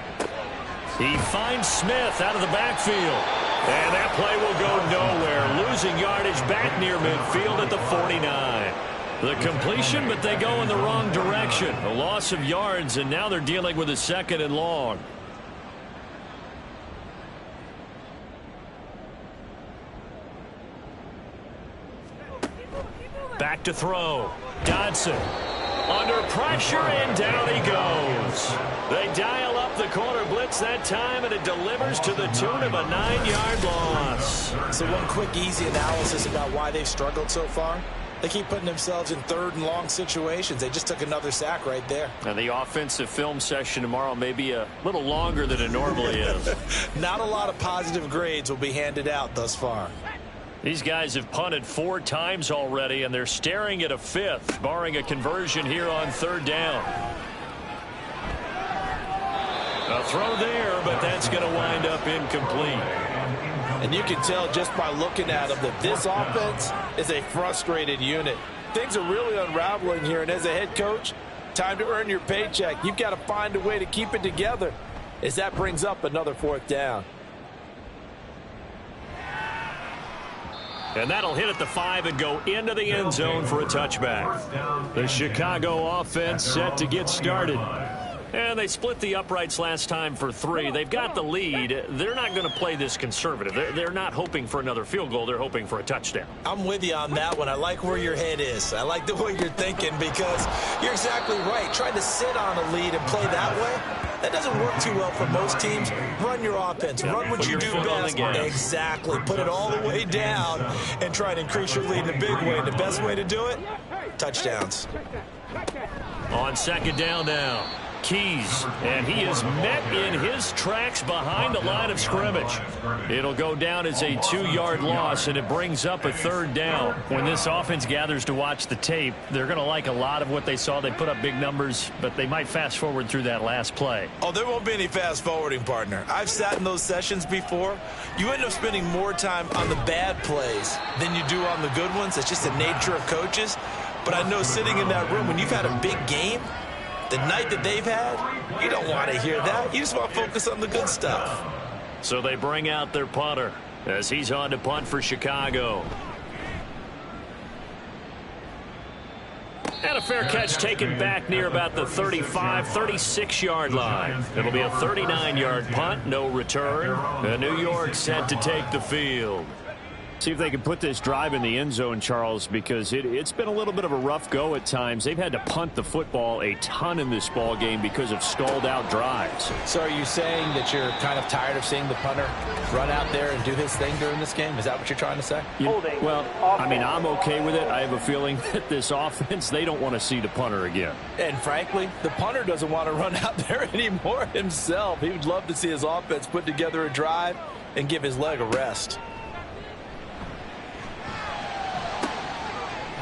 He finds Smith out of the backfield. And that play will go nowhere. Losing yardage back near midfield at the 49. The completion, but they go in the wrong direction. A loss of yards, and now they're dealing with a 2nd and long. Back to throw. Dodson. Under pressure, and down he goes. They dial up the corner blitz that time, and it delivers to the tune of a 9-yard loss. So one quick, easy analysis about why they've struggled so far. They keep putting themselves in 3rd and long situations. They just took another sack right there. And the offensive film session tomorrow may be a little longer than it normally is. Not a lot of positive grades will be handed out thus far. These guys have punted 4 times already, and they're staring at a 5th, barring a conversion here on 3rd down. A throw there, but that's going to wind up incomplete. And you can tell just by looking at them that this offense is a frustrated unit. Things are really unraveling here, and as a head coach, time to earn your paycheck. You've got to find a way to keep it together as that brings up another 4th down. And that'll hit at the 5 and go into the end zone for a touchback. The Chicago offense set to get started. And they split the uprights last time for 3. They've got the lead. They're not going to play this conservative. They're not hoping for another field goal. They're hoping for a touchdown. I'm with you on that one. I like where your head is. I like the way you're thinking, because you're exactly right. Trying to sit on a lead and play that way, that doesn't work too well for most teams. Run your offense. Run what you do best. Exactly. Put it all the way down and try to increase your lead in a big way. And the best way to do it, touchdowns. On 2nd down now. Keys, and he is met in his tracks behind the line of scrimmage. It'll go down as a 2-yard loss, and it brings up a 3rd down. When this offense gathers to watch the tape, they're going to like a lot of what they saw. They put up big numbers, but they might fast forward through that last play. Oh, there won't be any fast forwarding, partner. I've sat in those sessions before. You end up spending more time on the bad plays than you do on the good ones. It's just the nature of coaches. But I know sitting in that room, when you've had a big game, the night that they've had, you don't want to hear that. You just want to focus on the good stuff. So they bring out their punter as he's on to punt for Chicago. And a fair catch taken back near about the 35, 36-yard line. It'll be a 39-yard punt, no return. And New York set to take the field. See if they can put this drive in the end zone, Charles, because it's been a little bit of a rough go at times. They've had to punt the football a ton in this ball game because of stalled-out drives. So are you saying that you're kind of tired of seeing the punter run out there and do his thing during this game? Is that what you're trying to say? Well, I mean, I'm okay with it. I have a feeling that this offense, they don't want to see the punter again. And frankly, the punter doesn't want to run out there anymore himself. He would love to see his offense put together a drive and give his leg a rest.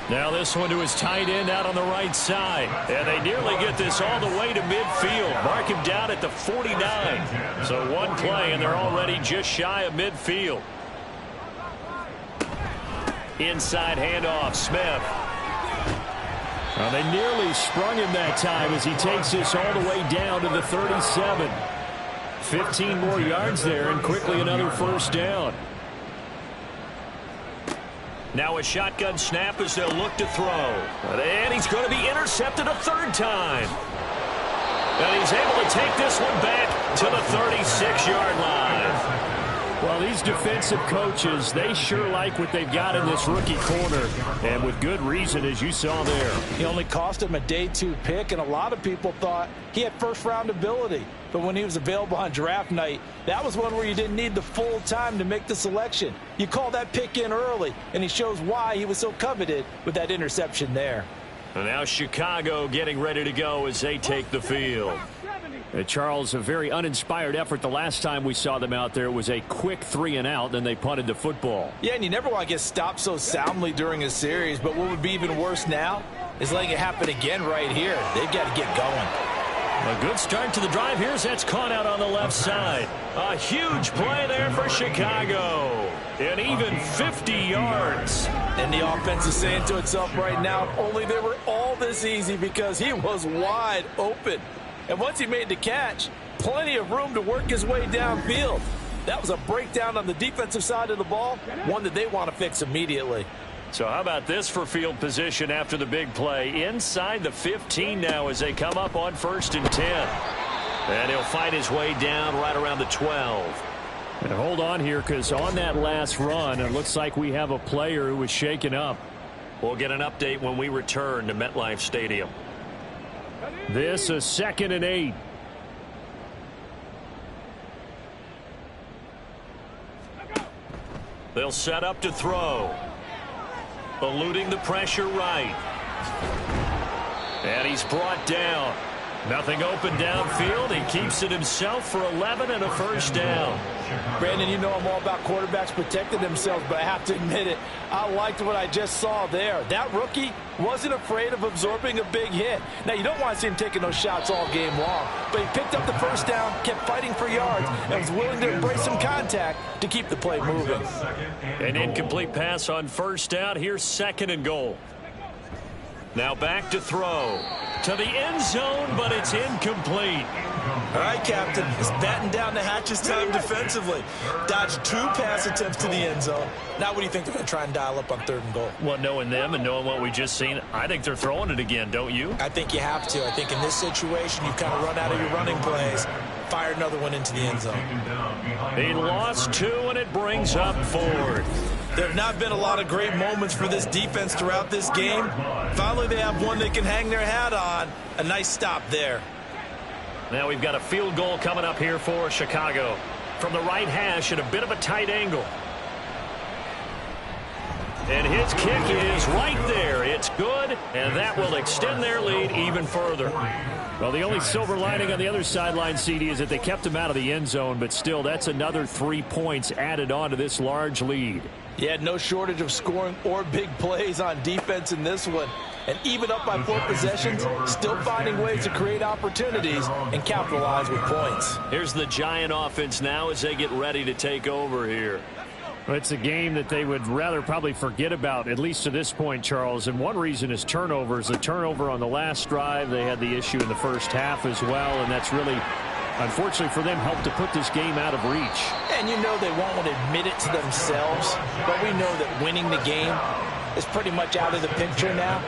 Now this one to his tight end out on the right side. And they nearly get this all the way to midfield. Mark him down at the 49. So one play, and they're already just shy of midfield. Inside handoff, Smith. Well, they nearly sprung him that time as he takes this all the way down to the 37. 15 more yards there, and quickly another first down. Now a shotgun snap as they'll look to throw. And he's going to be intercepted a third time. And he's able to take this one back to the 36-yard line. Well, these defensive coaches, they sure like what they've got in this rookie corner, and with good reason, as you saw there. He only cost him a day 2 pick, and a lot of people thought he had first-round ability. But when he was available on draft night, that was one where you didn't need the full time to make the selection. You call that pick in early, and he shows why he was so coveted with that interception there. And now Chicago getting ready to go as they take the field. Charles, a very uninspired effort the last time we saw them out there. It was a quick 3-and-out, then they punted the football. Yeah, and you never want to get stopped so soundly during a series, but what would be even worse now is letting it happen again right here. They've got to get going. A good start to the drive. Here's that's caught out on the left side. A huge play there for Chicago. And even 50 yards. And the offense is saying to itself right now, only they were all this easy because he was wide open. And once he made the catch, plenty of room to work his way downfield. That was a breakdown on the defensive side of the ball, one that they want to fix immediately. So how about this for field position after the big play? Inside the 15 now as they come up on 1st and 10. And he'll fight his way down right around the 12. And hold on here, because on that last run, it looks like we have a player who was shaken up. We'll get an update when we return to MetLife Stadium. This is 2nd and 8. They'll set up to throw. Eluding the pressure right. And he's brought down. Nothing open downfield. He keeps it himself for 11 and a first down. Brandon, you know I'm all about quarterbacks protecting themselves, but I have to admit it. I liked what I just saw there. That rookie wasn't afraid of absorbing a big hit. Now, you don't want to see him taking those shots all game long, but he picked up the first down, kept fighting for yards, and was willing to embrace some contact to keep the play moving. An incomplete pass on first down. Here's 2nd and goal. Now back to throw. To the end zone, but it's incomplete. All right, Captain. It's batten down the hatches time defensively. Dodged 2 pass attempts to the end zone. Now what do you think they're going to try and dial up on 3rd and goal? Well, knowing them and knowing what we just seen, I think they're throwing it again, don't you? I think you have to. I think in this situation, you kind of run out of your running plays. Fire another one into the end zone. He lost 2, and it brings up 4th. There have not been a lot of great moments for this defense throughout this game. Finally, they have one they can hang their hat on. A nice stop there. Now we've got a field goal coming up here for Chicago. From the right hash at a bit of a tight angle. And his kick is right there. It's good, and that will extend their lead even further. Well, the only silver lining on the other sideline, CD, is that they kept him out of the end zone, but still, that's another 3 points added on to this large lead. Yeah, no shortage of scoring or big plays on defense in this one. And even up by 4 possessions, still finding ways to create opportunities and capitalize with points. Here's the Giant offense now as they get ready to take over here. Well, it's a game that they would rather probably forget about, at least to this point, Charles. And one reason is turnovers. A turnover on the last drive. They had the issue in the first half as well, and that's really unfortunately for them, helped to put this game out of reach. And you know they won't want to admit it to themselves, but we know that winning the game is pretty much out of the picture now.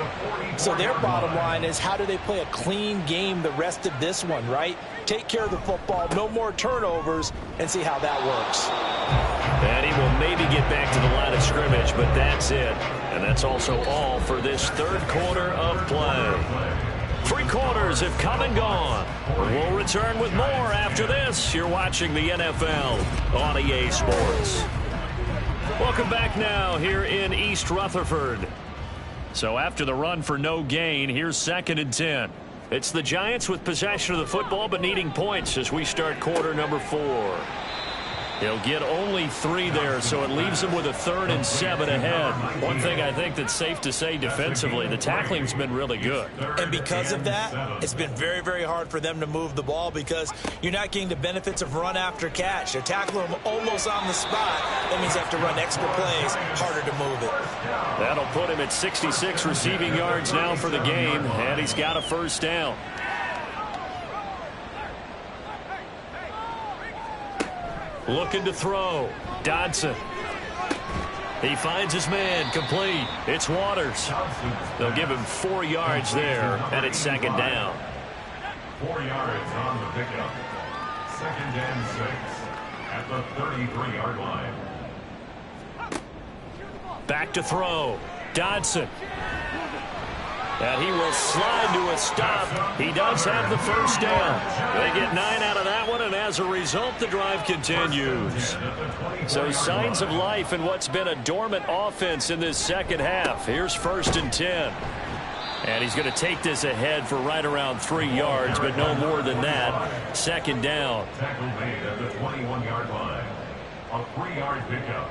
So their bottom line is, how do they play a clean game the rest of this one, right? Take care of the football, no more turnovers, and see how that works. And he will maybe get back to the line of scrimmage, but that's it. And that's also all for this third quarter of play. 3 quarters have come and gone. We'll return with more after this. You're watching the NFL on EA Sports. Welcome back now here in East Rutherford. So after the run for no gain, here's 2nd and 10. It's the Giants with possession of the football but needing points as we start quarter number 4. He'll get only 3 there, so it leaves him with a 3rd and 7 ahead. One thing I think that's safe to say defensively, the tackling's been really good. And because of that, it's been very, very hard for them to move the ball because you're not getting the benefits of run after catch. They're tackling them almost on the spot. That means they have to run extra plays, harder to move it. That'll put him at 66 receiving yards now for the game, and he's got a 1st down. Looking to throw. Dodson. He finds his man. Complete. It's Waters. They'll give him 4 yards there, and it's 2nd down. 4 yards on the pickup. 2nd and 6 at the 33-yard line. Back to throw. Dodson. And he will slide to a stop. He does have the 1st down. They get 9 out of that one, and as a result, the drive continues. So signs of life in what's been a dormant offense in this second half. Here's 1st and 10. And he's going to take this ahead for right around 3 yards, but no more than that. 2nd down. Tackle made at the 21-yard line. A 3-yard pickup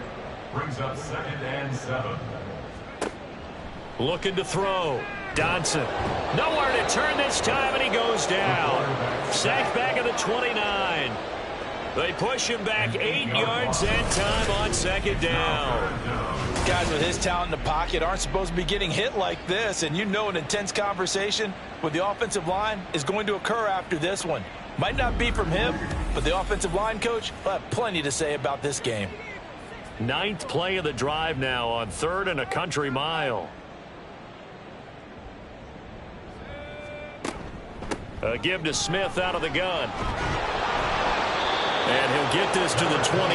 brings up 2nd and 7. Looking to throw. Dodson. Nowhere to turn this time, and he goes down. Sacked back at the 29. They push him back 8 yards that time on 2nd down. Guys with his talent in the pocket aren't supposed to be getting hit like this, and you know an intense conversation with the offensive line is going to occur after this one. Might not be from him, but the offensive line coach will have plenty to say about this game. 9th play of the drive now on 3rd and a country mile. A give to Smith out of the gun. And he'll get this to the 23,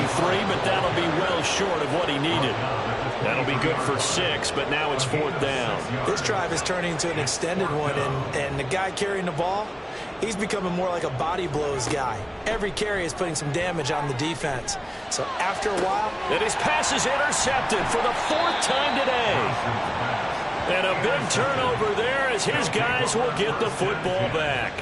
but that'll be well short of what he needed. That'll be good for 6, but now it's 4th down. This drive is turning into an extended one, and the guy carrying the ball, he's becoming more like a body blows guy. Every carry is putting some damage on the defense. So after a while... And his pass is intercepted for the 4th time today. And a big turnover there as his guys will get the football back.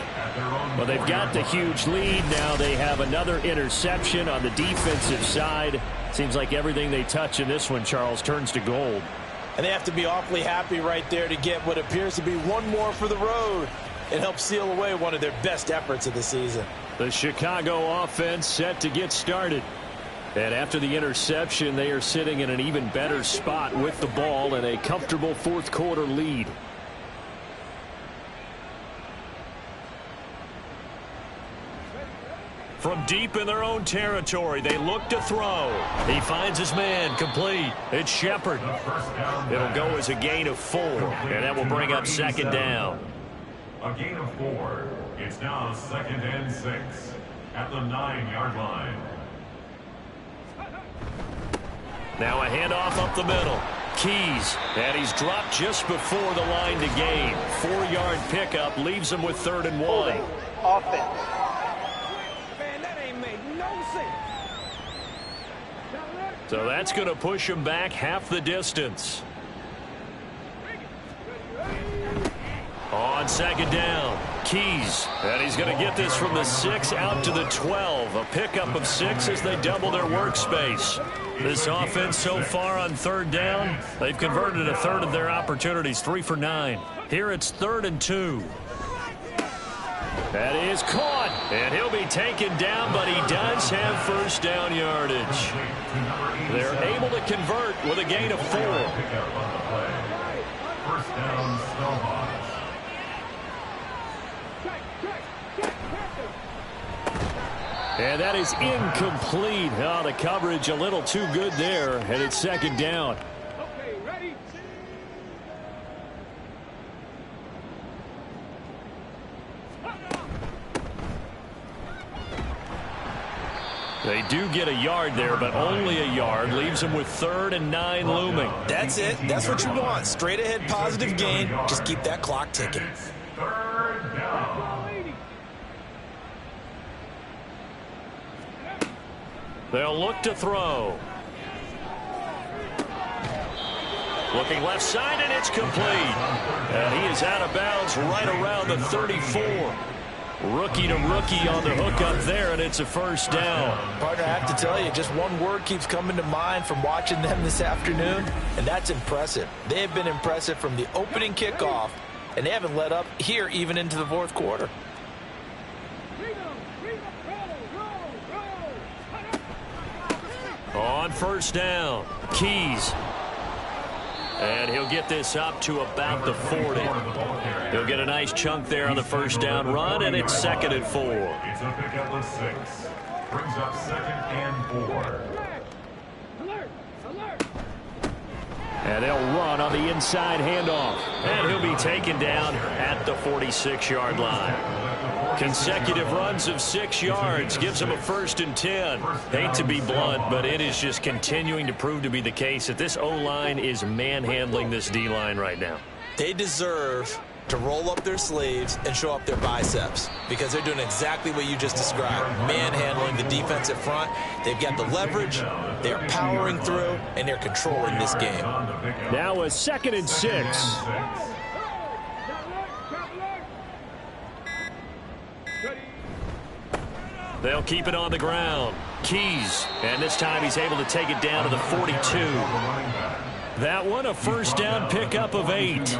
Well, they've got the huge lead. Now they have another interception on the defensive side. Seems like everything they touch in this one, Charles, turns to gold. And they have to be awfully happy right there to get what appears to be one more for the road. It helps seal away one of their best efforts of the season. The Chicago offense set to get started. And after the interception, they are sitting in an even better spot with the ball and a comfortable 4th quarter lead. From deep in their own territory, they look to throw. He finds his man. Complete. It's Shepard. It'll go as a gain of 4, and that will bring up 2nd down. A gain of 4. It's now 2nd and 6 at the 9-yard line. Now a handoff up the middle. Keys, and he's dropped just before the line to gain. 4-yard pickup leaves him with 3rd and 1. Offense. Man, that ain't make no sense. So that's going to push him back half the distance. On 2nd down, Keys, and he's going to get this from the 6 out to the 12. A pickup of 6 as they double their workspace. This offense so far on 3rd down, they've converted a third of their opportunities, 3 for 9. Here it's 3rd and 2. That is caught, and he'll be taken down, but he does have 1st down yardage. They're able to convert with a gain of 4. 1st down, Snowhawks. And that is incomplete. Oh, the coverage a little too good there, and it's second down. Okay, ready? They do get a yard there, but only a yard. Leaves them with 3rd and 9 looming. That's it. That's what you want. Straight ahead positive gain. Just keep that clock ticking. Third down. They'll look to throw. Looking left side, and it's complete. And he is out of bounds right around the 34. Rookie to rookie on the hook up there, and it's a first down. Partner, I have to tell you, just one word keeps coming to mind from watching them this afternoon, and that's impressive. They have been impressive from the opening kickoff, and they haven't let up here even into the fourth quarter. On first down, Keys. And he'll get this up to about the 40. He'll get a nice chunk there on the first down run, and it's 2nd and 4. It's a pickup of 6. Brings up 2nd and 4. Alert! Alert! And they'll run on the inside handoff. And he'll be taken down at the 46-yard line. Consecutive runs of 6 yards gives him a 1st and 10. Hate to be blunt, but it is just continuing to prove to be the case that this O-line is manhandling this D-line right now. They deserve to roll up their sleeves and show up their biceps because they're doing exactly what you just described, manhandling the defensive front. They've got the leverage, they're powering through, and they're controlling this game. Now a 2nd and 6. They'll keep it on the ground. Keys, and this time he's able to take it down to the 42. That one, a first down pickup of 8.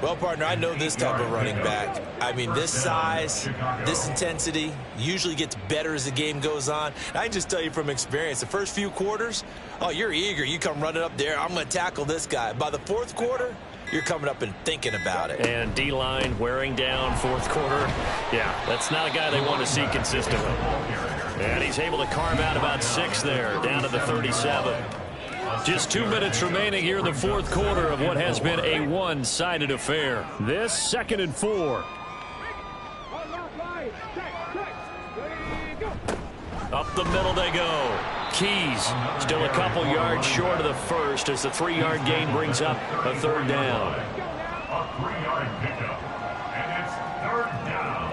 Well, partner, I know this type of running back. I mean, this size, this intensity usually gets better as the game goes on. And I can just tell you from experience, the first few quarters, oh, you're eager. You come running up there, I'm going to tackle this guy. By the fourth quarter, you're coming up and thinking about it. And D-line wearing down fourth quarter. Yeah, that's not a guy they want to see consistently. And he's able to carve out about 6 there, down to the 37. Just 2 minutes remaining here in the fourth quarter of what has been a one-sided affair. This 2nd and 4. Up the middle they go. Keys still a couple yards short of the first as the 3-yard gain brings up a 3rd down. A 3-yard pickup, and it's 3rd down.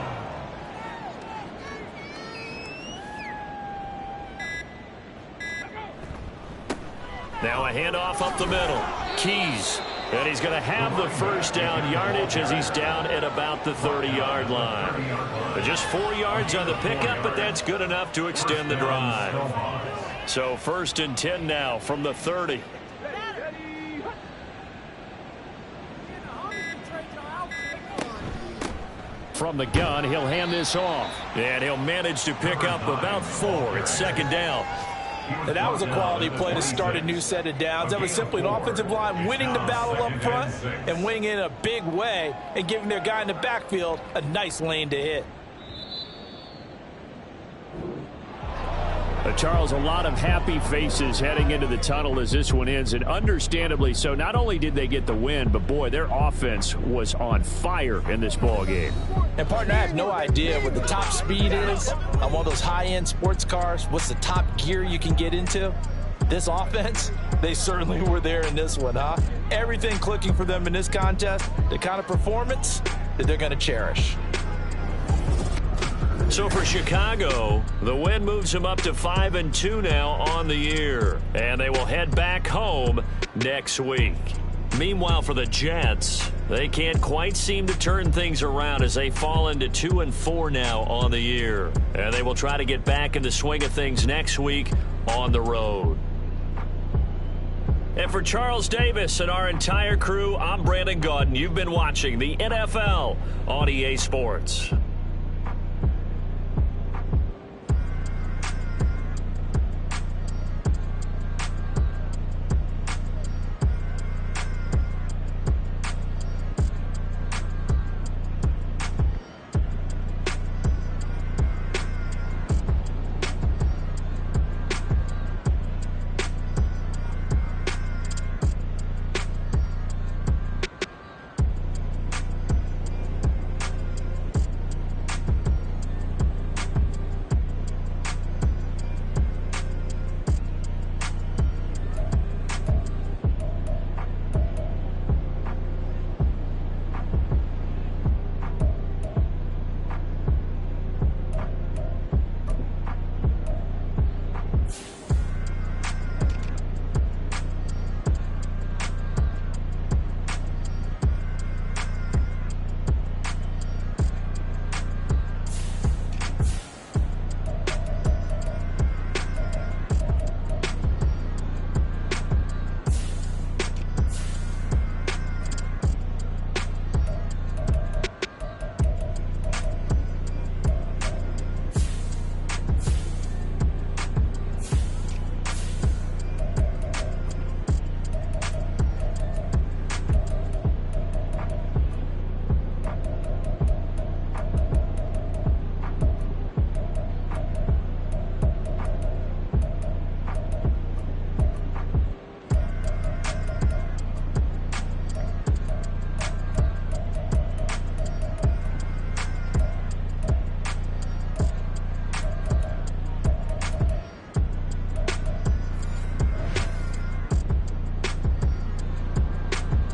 Now a handoff up the middle. Keys. And he's going to have the first down yardage as he's down at about the 30-yard line. But just 4 yards on the pickup, but that's good enough to extend the drive. So 1st and 10 now from the 30. From the gun, he'll hand this off. And he'll manage to pick up about 4. It's 2nd down. And that was a quality play to start a new set of downs. That was simply an offensive line winning the battle up front and winning in a big way and giving their guy in the backfield a nice lane to hit. Charles, a lot of happy faces heading into the tunnel as this one ends, and understandably so. Not only did they get the win, but boy, their offense was on fire in this ball game. And partner, I have no idea what the top speed is on one of those high-end sports cars. What's the top gear you can get into? This offense, they certainly were there in this one, huh? Everything clicking for them in this contest, the kind of performance that they're going to cherish. So for Chicago, the win moves them up to 5-2 now on the year. And they will head back home next week. Meanwhile, for the Jets, they can't quite seem to turn things around as they fall into 2-4 now on the year. And they will try to get back in the swing of things next week on the road. And for Charles Davis and our entire crew, I'm Brandon Gaudin. You've been watching the NFL on EA Sports.